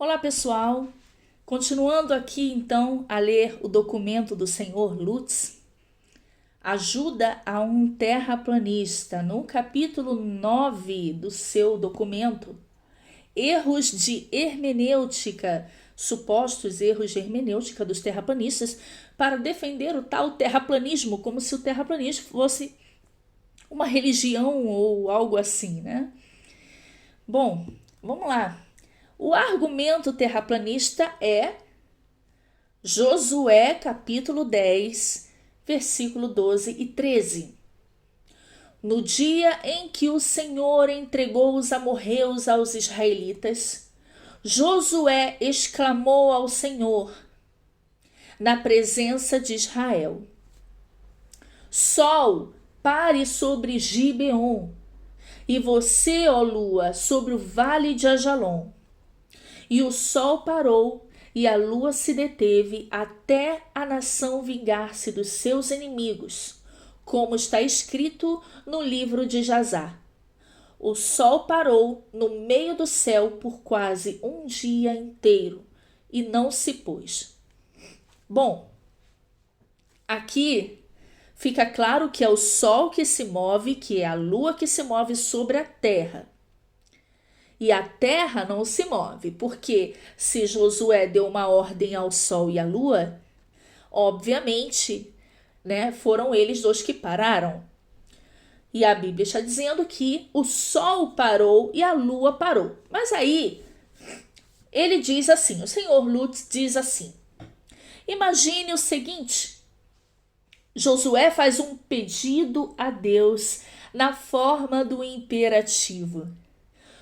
Olá, pessoal. Continuando aqui então a ler o documento do Senhor Lutz, Ajuda a um terraplanista, no capítulo 9 do seu documento, erros de hermenêutica, supostos erros de hermenêutica dos terraplanistas para defender o tal terraplanismo, como se o terraplanismo fosse uma religião ou algo assim, né? Bom, vamos lá. O argumento terraplanista é Josué capítulo 10, versículo 12 e 13. No dia em que o Senhor entregou os amorreus aos israelitas, Josué exclamou ao Senhor, na presença de Israel: Sol, pare sobre Gibeon, e você, ó lua, sobre o vale de Ajalon. E o sol parou e a lua se deteve até a nação vingar-se dos seus inimigos, como está escrito no livro de Jazar. O sol parou no meio do céu por quase um dia inteiro e não se pôs. Bom, aqui fica claro que é o sol que se move, que é a lua que se move sobre a terra. E a terra não se move, porque se Josué deu uma ordem ao sol e à lua, obviamente, né, foram eles dois que pararam. E a Bíblia está dizendo que o sol parou e a lua parou. Mas aí, ele diz assim, o Senhor Lutz diz assim, imagine o seguinte, Josué faz um pedido a Deus na forma do imperativo.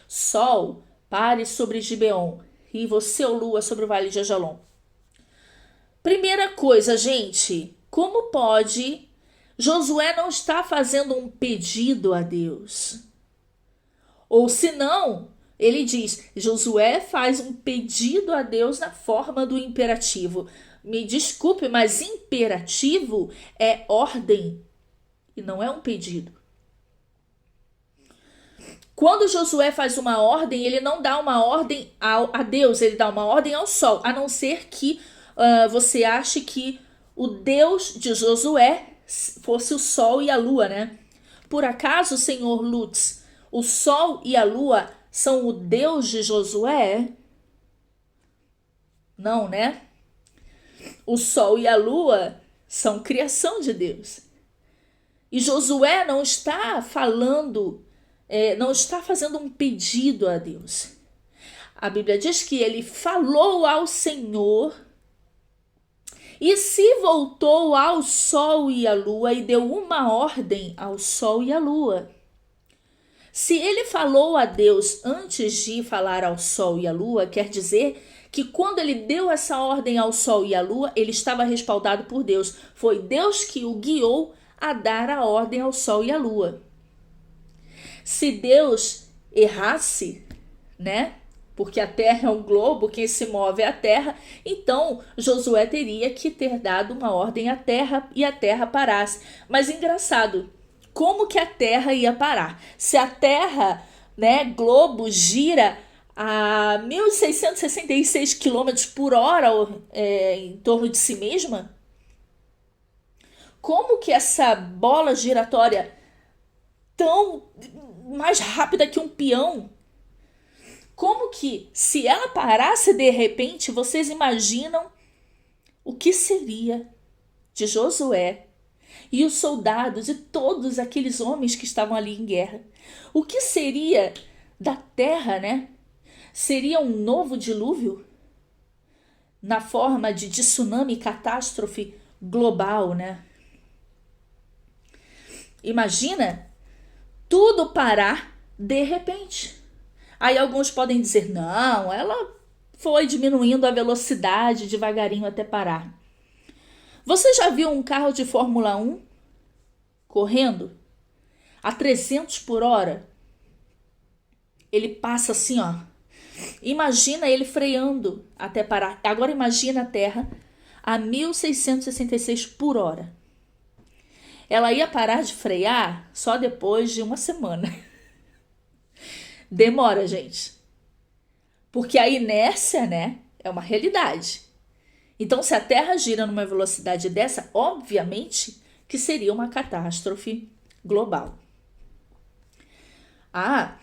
Sol, pare sobre Gibeon, e você, ó lua, sobre o vale de Ajalon. Primeira coisa, gente, como pode Josué não estar fazendo um pedido a Deus? Ou se não, ele diz, Josué faz um pedido a Deus na forma do imperativo. Me desculpe, mas imperativo é ordem e não é um pedido. Quando Josué faz uma ordem, ele não dá uma ordem a Deus, ele dá uma ordem ao sol, a não ser que você ache que o Deus de Josué fosse o sol e a lua, né? Por acaso, Senhor Lutz, o sol e a lua são o Deus de Josué? Não, né? O sol e a lua são criação de Deus. E Josué não está falando, não está fazendo um pedido a Deus. A Bíblia diz que ele falou ao Senhor e se voltou ao sol e à lua e deu uma ordem ao sol e à lua. Se ele falou a Deus antes de falar ao sol e à lua, quer dizer que quando ele deu essa ordem ao sol e à lua, ele estava respaldado por Deus. Foi Deus que o guiou a dar a ordem ao sol e à lua. Se Deus errasse, né? Porque a terra é um globo, quem se move é a terra, então Josué teria que ter dado uma ordem à terra e a terra parasse. Mas engraçado, como que a terra ia parar? Se a terra, né, globo, gira a 1.666 km por hora em torno de si mesma, como que essa bola giratória tão mais rápida que um peão, como que se ela parasse de repente, vocês imaginam o que seria de Josué e os soldados e todos aqueles homens que estavam ali em guerra? O que seria da terra, né? Seria um novo dilúvio na forma de tsunami, catástrofe global, né? Imagina tudo parar de repente. Aí alguns podem dizer, não, ela foi diminuindo a velocidade devagarinho até parar. Você já viu um carro de Fórmula 1 correndo a 300 por hora? Ele passa assim, ó. Imagina ele freando até parar. Agora imagina a Terra a 1.666 por hora. Ela ia parar de frear só depois de uma semana. Demora, gente. Porque a inércia, né, é uma realidade. Então, se a Terra gira numa velocidade dessa, obviamente que seria uma catástrofe global. Ah,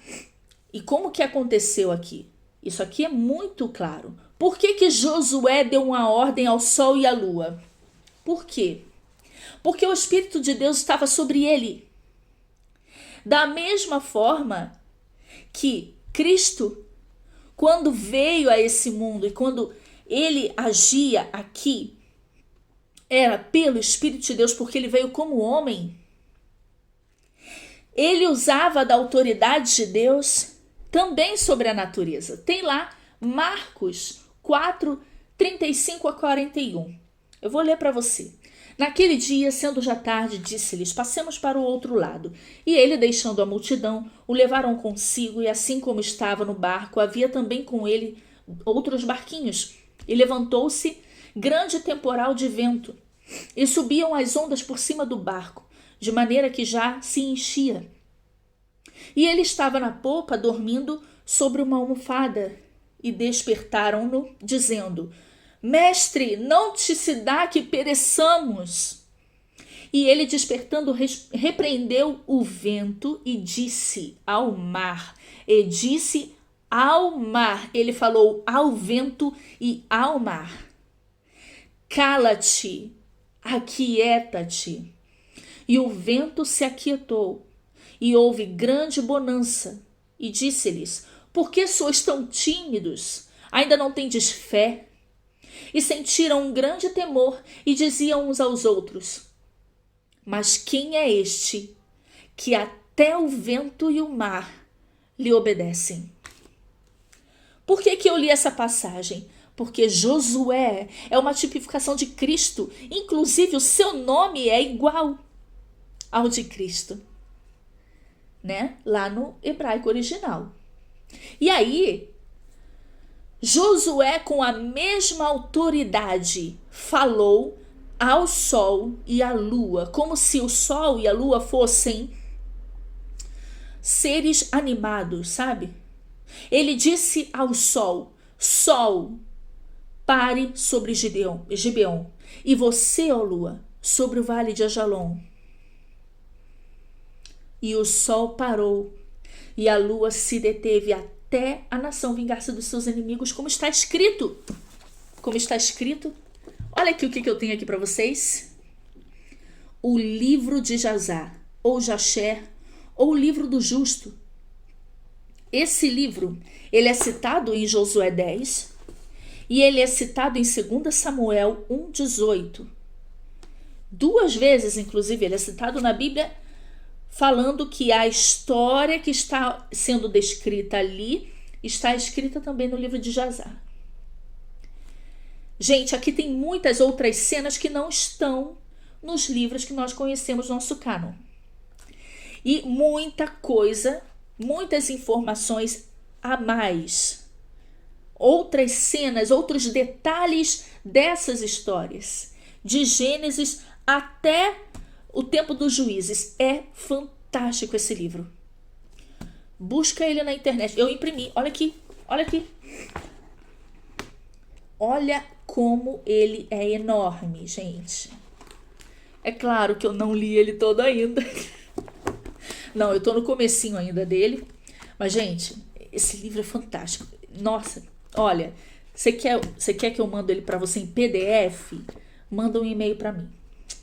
e como que aconteceu aqui? Isso aqui é muito claro. Por que Josué deu uma ordem ao sol e à lua? Por quê? Porque o Espírito de Deus estava sobre ele. Da mesma forma que Cristo, quando veio a esse mundo e quando ele agia aqui, era pelo Espírito de Deus, porque ele veio como homem. Ele usava da autoridade de Deus também sobre a natureza. Tem lá Marcos 4, 35 a 41. Eu vou ler para você. Naquele dia, sendo já tarde, disse-lhes: passemos para o outro lado. E ele, deixando a multidão, o levaram consigo, e assim como estava no barco, havia também com ele outros barquinhos. E levantou-se grande temporal de vento, e subiam as ondas por cima do barco, de maneira que já se enchia. E ele estava na popa, dormindo sobre uma almofada. E despertaram-no, dizendo: Mestre, não te se dá que pereçamos. E ele, despertando, repreendeu o vento e disse ao mar. Ele falou ao vento e ao mar: cala-te, aquieta-te. E o vento se aquietou, e houve grande bonança. E disse-lhes: por que sois tão tímidos? Ainda não tendes fé? E sentiram um grande temor e diziam uns aos outros: mas quem é este que até o vento e o mar lhe obedecem? Por que eu li essa passagem? Porque Josué é uma tipificação de Cristo. Inclusive, o seu nome é igual ao de Cristo, né? Lá no hebraico original. E aí, Josué, com a mesma autoridade, falou ao sol e à lua, como se o sol e a lua fossem seres animados, sabe? Ele disse ao sol: sol, pare sobre Gibeon, e você, ó lua, sobre o vale de Ajalon. E o sol parou, e a lua se deteve até a nação vingar-se dos seus inimigos, como está escrito. Como está escrito. Olha aqui o que eu tenho aqui para vocês. O livro de Jazar, ou Jasher, ou o livro do justo. Esse livro, ele é citado em Josué 10 e ele é citado em 2 Samuel 1,18. 2 vezes, inclusive, ele é citado na Bíblia, falando que a história que está sendo descrita ali está escrita também no livro de Jazar. Gente, aqui tem muitas outras cenas que não estão nos livros que nós conhecemos no nosso cânon. E muita coisa, muitas informações a mais. Outras cenas, outros detalhes dessas histórias. De Gênesis até o tempo dos juízes. É fantástico esse livro. Busca ele na internet. Eu imprimi. Olha aqui. Olha aqui. Olha como ele é enorme, gente. É claro que eu não li ele todo ainda. Não, eu tô no comecinho ainda dele. Mas, gente, esse livro é fantástico. Nossa, olha, você quer que eu mando ele para você em PDF? Manda um e-mail para mim,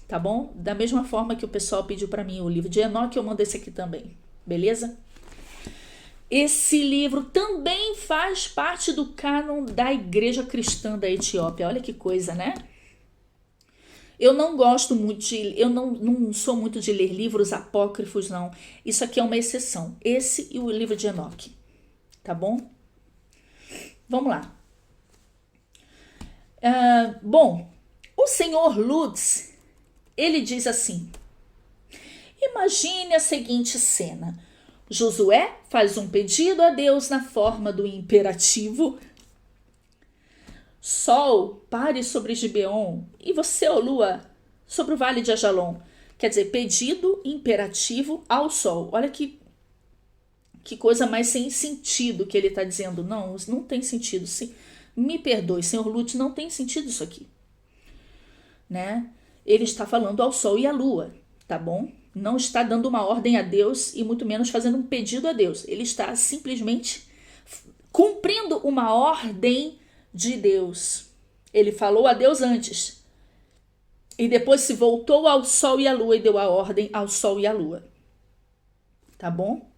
tá bom? Da mesma forma que o pessoal pediu para mim o livro de Enoque, eu mando esse aqui também, beleza? Esse livro também faz parte do cânon da Igreja Cristã da Etiópia. Olha que coisa, né? Eu não gosto muito eu não sou muito de ler livros apócrifos, não. Isso aqui é uma exceção. Esse e o livro de Enoque, tá bom? Vamos lá. Bom, o senhor Lutz, ele diz assim: imagine a seguinte cena. Josué faz um pedido a Deus na forma do imperativo. Sol, pare sobre Gibeon, e você, ó lua, sobre o vale de Ajalon. Quer dizer, pedido imperativo ao sol. Olha que Que coisa mais sem sentido que ele está dizendo. Não, não tem sentido. Me perdoe, senhor Lutz, não tem sentido isso aqui. Né? Ele está falando ao sol e à lua, tá bom? Não está dando uma ordem a Deus e muito menos fazendo um pedido a Deus. Ele está simplesmente cumprindo uma ordem de Deus. Ele falou a Deus antes e depois se voltou ao sol e à lua e deu a ordem ao sol e à lua. Tá bom?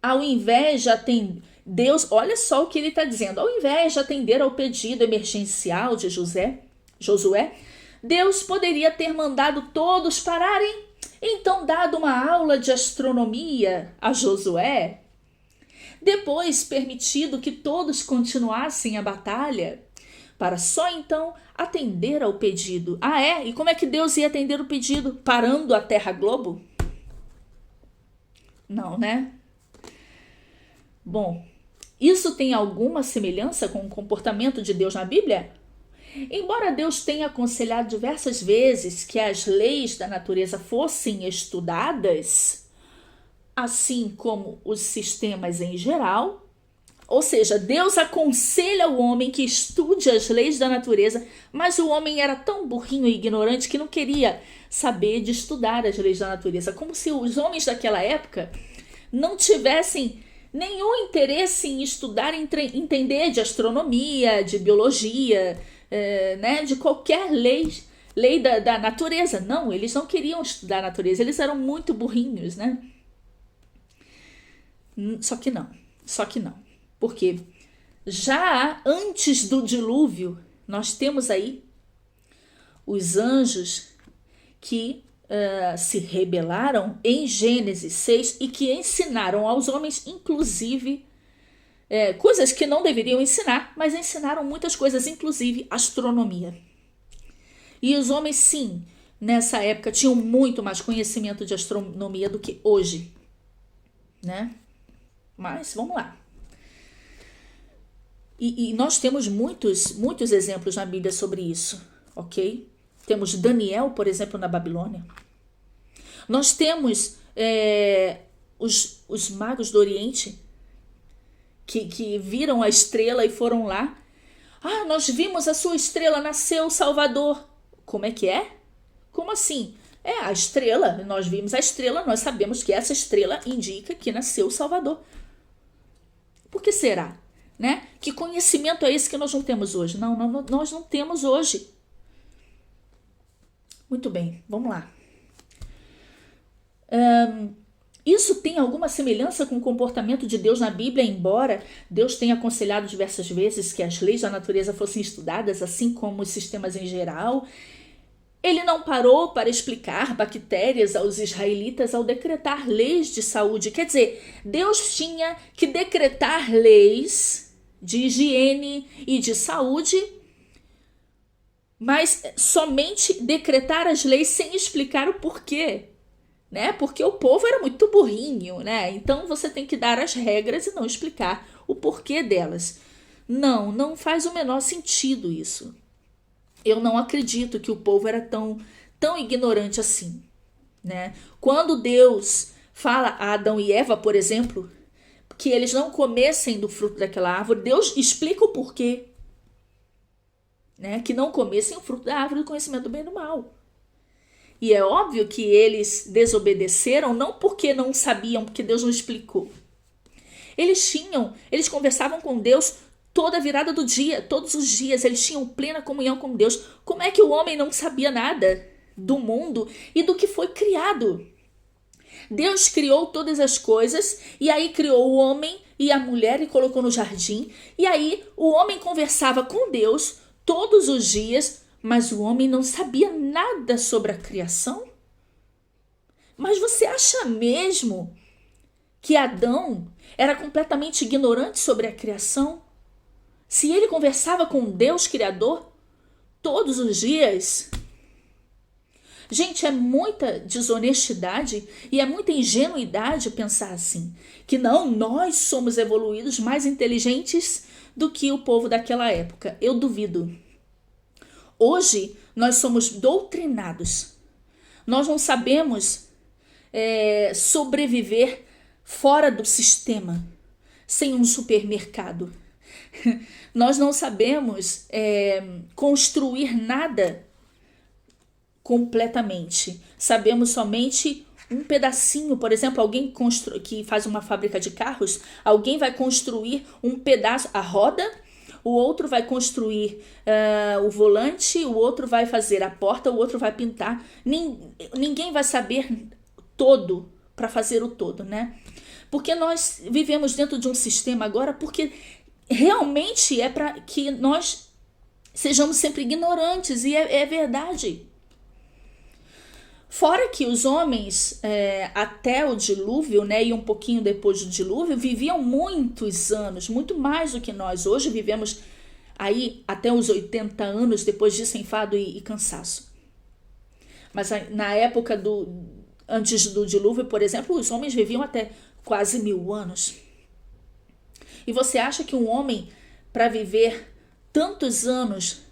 Ao invés de atender, Deus, olha só o que ele está dizendo. Ao invés de atender ao pedido emergencial de Josué, Deus poderia ter mandado todos pararem, então dado uma aula de astronomia a Josué, depois permitido que todos continuassem a batalha, para só então atender ao pedido. Ah, é? E como é que Deus ia atender o pedido? Parando a Terra Globo? Não, né? Bom, isso tem alguma semelhança com o comportamento de Deus na Bíblia? Embora Deus tenha aconselhado diversas vezes que as leis da natureza fossem estudadas, assim como os sistemas em geral, ou seja, Deus aconselha o homem que estude as leis da natureza, mas o homem era tão burrinho e ignorante que não queria saber de estudar as leis da natureza, como se os homens daquela época não tivessem nenhum interesse em estudar, entender de astronomia, de biologia, né, de qualquer lei da natureza. Não, eles não queriam estudar a natureza, eles eram muito burrinhos, né? Só que não. Porque já antes do dilúvio, nós temos aí os anjos que se rebelaram em Gênesis 6 e que ensinaram aos homens, inclusive, coisas que não deveriam ensinar, mas ensinaram muitas coisas, inclusive astronomia. E os homens, sim, nessa época tinham muito mais conhecimento de astronomia do que hoje, né? Mas vamos lá. E nós temos muitos exemplos na Bíblia sobre isso, ok? Temos Daniel, por exemplo, na Babilônia. Nós temos os magos do Oriente que viram a estrela e foram lá. Ah, nós vimos a sua estrela, nasceu o Salvador. Como é que é? Como assim? A estrela, nós vimos a estrela, nós sabemos que essa estrela indica que nasceu o Salvador. Por que será? Né? Que conhecimento é esse que nós não temos hoje? Não, nós não temos hoje. Muito bem, vamos lá. Isso tem alguma semelhança com o comportamento de Deus na Bíblia, embora Deus tenha aconselhado diversas vezes que as leis da natureza fossem estudadas, assim como os sistemas em geral. Ele não parou para explicar bactérias aos israelitas ao decretar leis de saúde. Quer dizer, Deus tinha que decretar leis de higiene e de saúde, mas somente decretar as leis sem explicar o porquê, né? Porque o povo era muito burrinho, né? Então você tem que dar as regras e não explicar o porquê delas. Não faz o menor sentido isso. Eu não acredito que o povo era tão ignorante assim, né? Quando Deus fala a Adão e Eva, por exemplo, que eles não comessem do fruto daquela árvore, Deus explica o porquê, né? Que não comessem o fruto da árvore do conhecimento do bem e do mal. E é óbvio que eles desobedeceram, não porque não sabiam, porque Deus não explicou. Eles conversavam com Deus toda a virada do dia, todos os dias, eles tinham plena comunhão com Deus. Como é que o homem não sabia nada do mundo e do que foi criado? Deus criou todas as coisas e aí criou o homem e a mulher e colocou no jardim. E aí o homem conversava com Deus todos os dias, mas o homem não sabia nada sobre a criação? Mas você acha mesmo que Adão era completamente ignorante sobre a criação? Se ele conversava com Deus Criador todos os dias? Gente, é muita desonestidade e é muita ingenuidade pensar assim, que não, nós somos evoluídos, mais inteligentes do que o povo daquela época. Eu duvido. Hoje, nós somos doutrinados. Nós não sabemos sobreviver fora do sistema, sem um supermercado. Nós não sabemos construir nada completamente. Sabemos somente um pedacinho. Por exemplo, alguém que faz uma fábrica de carros, alguém vai construir um pedaço, a roda, o outro vai construir o volante, o outro vai fazer a porta, o outro vai pintar. Ninguém vai saber todo para fazer o todo, né? Porque nós vivemos dentro de um sistema agora, porque realmente é para que nós sejamos sempre ignorantes, e é verdade. Fora que os homens, até o dilúvio, né, e um pouquinho depois do dilúvio, viviam muitos anos, muito mais do que nós. Hoje vivemos aí até os 80 anos, depois disso enfado e cansaço. Mas na época antes do dilúvio, por exemplo, os homens viviam até quase 1000 anos. E você acha que um homem, para viver tantos anos,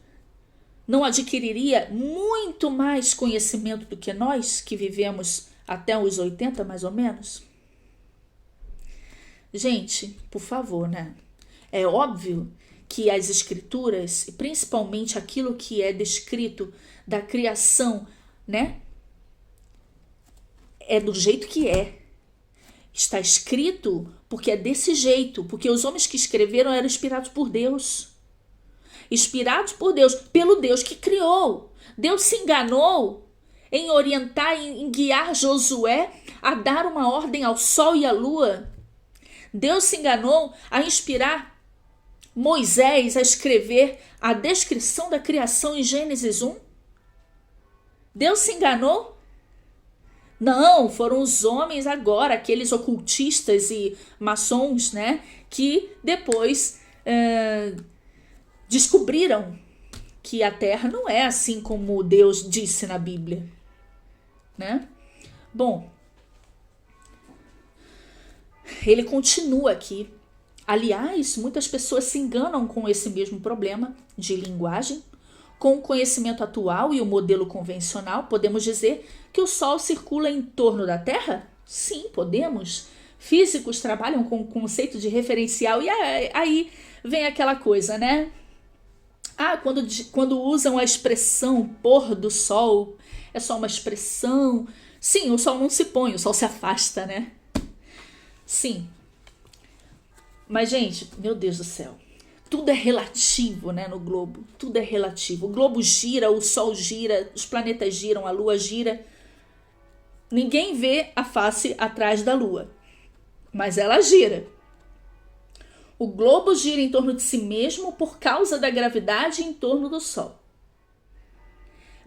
não adquiriria muito mais conhecimento do que nós, que vivemos até os 80, mais ou menos? Gente, por favor, né? É óbvio que as escrituras, principalmente aquilo que é descrito da criação, né? É do jeito que é. Está escrito porque é desse jeito, porque os homens que escreveram eram inspirados por Deus. Inspirados por Deus, pelo Deus que criou. Deus se enganou em orientar, em guiar Josué a dar uma ordem ao sol e à lua. Deus se enganou a inspirar Moisés a escrever a descrição da criação em Gênesis 1. Deus se enganou? Não, foram os homens agora, aqueles ocultistas e maçons, né, que depois descobriram que a Terra não é assim como Deus disse na Bíblia, né? Bom, ele continua aqui. Aliás, muitas pessoas se enganam com esse mesmo problema de linguagem. Com o conhecimento atual e o modelo convencional, podemos dizer que o Sol circula em torno da Terra? Sim, podemos. Físicos trabalham com o conceito de referencial e aí vem aquela coisa, né? Quando usam a expressão pôr do sol, é só uma expressão. Sim, o sol não se põe, o sol se afasta, né? Sim. Mas, gente, meu Deus do céu. Tudo é relativo, né, no globo. Tudo é relativo. O globo gira, o sol gira, os planetas giram, a lua gira. Ninguém vê a face atrás da lua, mas ela gira. O globo gira em torno de si mesmo por causa da gravidade em torno do Sol.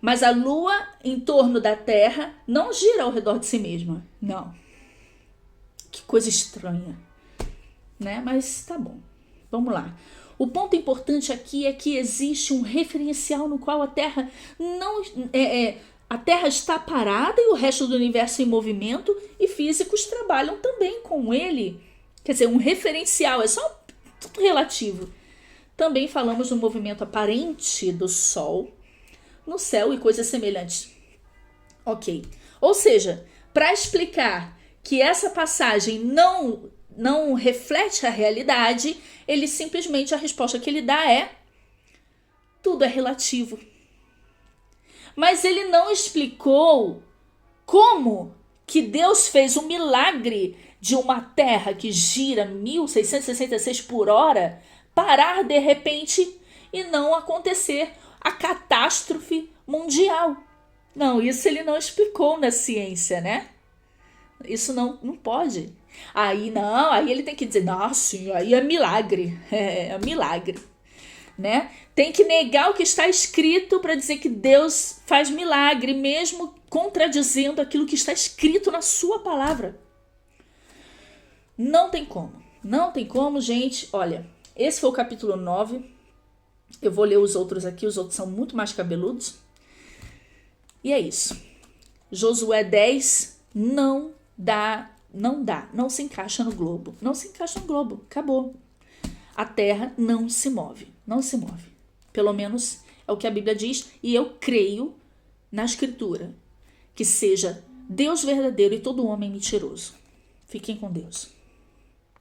Mas a Lua, em torno da Terra, não gira ao redor de si mesma. Não. Que coisa estranha, né? Mas tá bom. Vamos lá. O ponto importante aqui é que existe um referencial no qual a Terra não a Terra está parada e o resto do universo em movimento, e físicos trabalham também com ele. Quer dizer, um referencial, é só tudo relativo. Também falamos do movimento aparente do Sol no céu e coisas semelhantes. Ok. Ou seja, para explicar que essa passagem não reflete a realidade, ele simplesmente, a resposta que ele dá é: tudo é relativo. Mas ele não explicou como que Deus fez um milagre de uma Terra que gira 1666 por hora parar de repente e não acontecer a catástrofe mundial. Não, isso ele não explicou na ciência, né? Isso não pode. Aí ele tem que dizer, nossa, aí é milagre, é milagre, né? Tem que negar o que está escrito para dizer que Deus faz milagre, mesmo contradizendo aquilo que está escrito na sua palavra. Não tem como, gente. Olha, esse foi o capítulo 9. Eu vou ler os outros aqui, os outros são muito mais cabeludos. E é isso. Josué 10 não se encaixa no globo. Não se encaixa no globo, acabou. A terra não se move. Pelo menos é o que a Bíblia diz, e eu creio na Escritura que seja Deus verdadeiro e todo homem mentiroso. Fiquem com Deus.